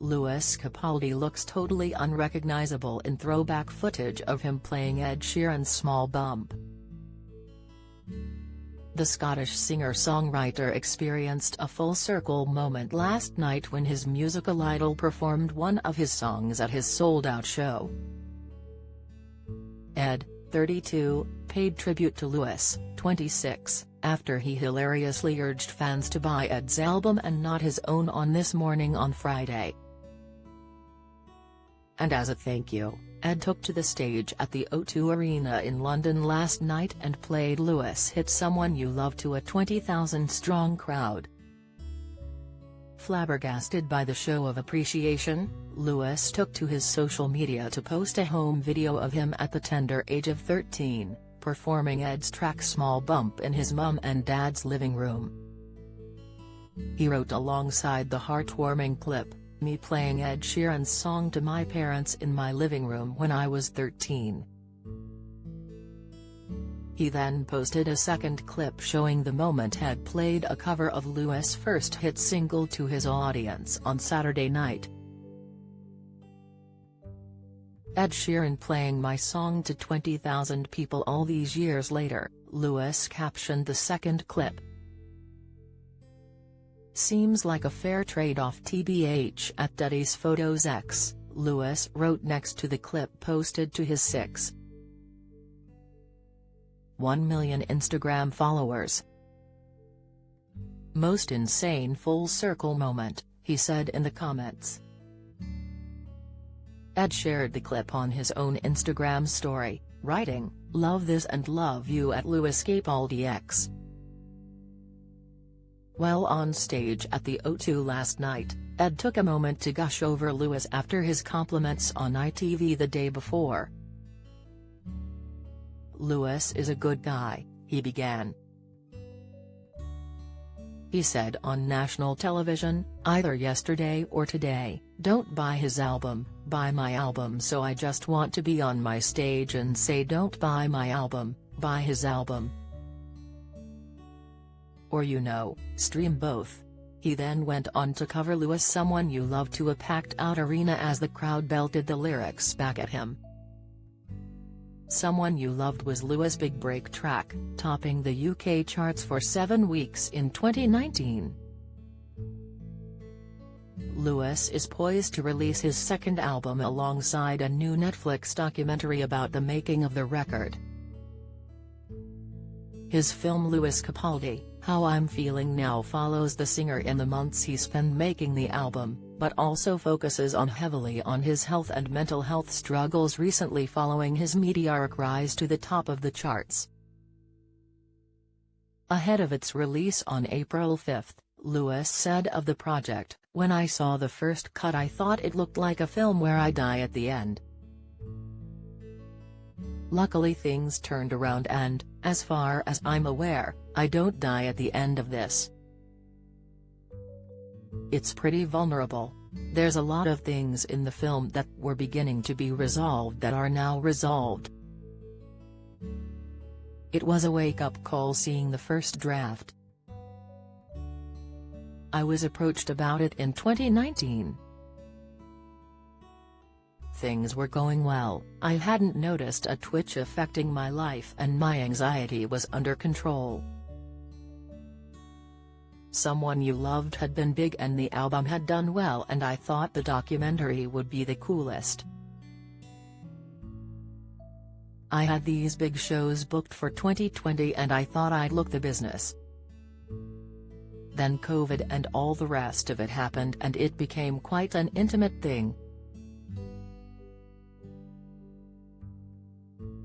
Lewis Capaldi looks totally unrecognizable in throwback footage of him playing Ed Sheeran's Small Bump. The Scottish singer-songwriter experienced a full-circle moment last night when his musical idol performed one of his songs at his sold-out show. Ed, 32, paid tribute to Lewis, 26, after he hilariously urged fans to buy Ed's album and not his own on This Morning on Friday. And as a thank you, Ed took to the stage at the O2 Arena in London last night and played Lewis' hit Someone You Love to a 20,000-strong crowd. Flabbergasted by the show of appreciation, Lewis took to his social media to post a home video of him at the tender age of 13, performing Ed's track Small Bump in his mum and dad's living room. He wrote alongside the heartwarming clip, "Me playing Ed Sheeran's song to my parents in my living room when I was 13." He then posted a second clip showing the moment Ed played a cover of Lewis' first hit single to his audience on Saturday night. Ed Sheeran playing my song to 20,000 people all these years later, Lewis captioned the second clip. "Seems like a fair trade-off TBH at Daddy's Photos X," Lewis wrote next to the clip posted to his 6.1 million Instagram followers. "Most insane full-circle moment," he said in the comments. Ed shared the clip on his own Instagram story, writing, "Love this and love you at Lewis Capaldi X." While on stage at the O2 last night, Ed took a moment to gush over Lewis after his compliments on ITV the day before. "Lewis is a good guy," he began. He said on national television, "Either yesterday or today, don't buy his album, buy my album, so I just want to be on my stage and say don't buy my album, buy his album. Or stream both." He then went on to cover Lewis' Someone You Love to a packed-out arena as the crowd belted the lyrics back at him. Someone You Loved was Lewis' big break track, topping the UK charts for 7 weeks in 2019. Lewis is poised to release his second album alongside a new Netflix documentary about the making of the record. His film Lewis Capaldi, How I'm Feeling Now follows the singer in the months he spent making the album, but also focuses heavily on his health and mental health struggles recently following his meteoric rise to the top of the charts. Ahead of its release on April 5, Lewis said of the project, "When I saw the first cut I thought it looked like a film where I die at the end. Luckily things turned around and, as far as I'm aware, I don't die at the end of this. It's pretty vulnerable. There's a lot of things in the film that were beginning to be resolved that are now resolved. It was a wake-up call seeing the first draft. I was approached about it in 2019. Things were going well, I hadn't noticed a twitch affecting my life and my anxiety was under control. Someone You Loved had been big and the album had done well and I thought the documentary would be the coolest. I had these big shows booked for 2020 and I thought I'd look the business. Then COVID and all the rest of it happened and it became quite an intimate thing,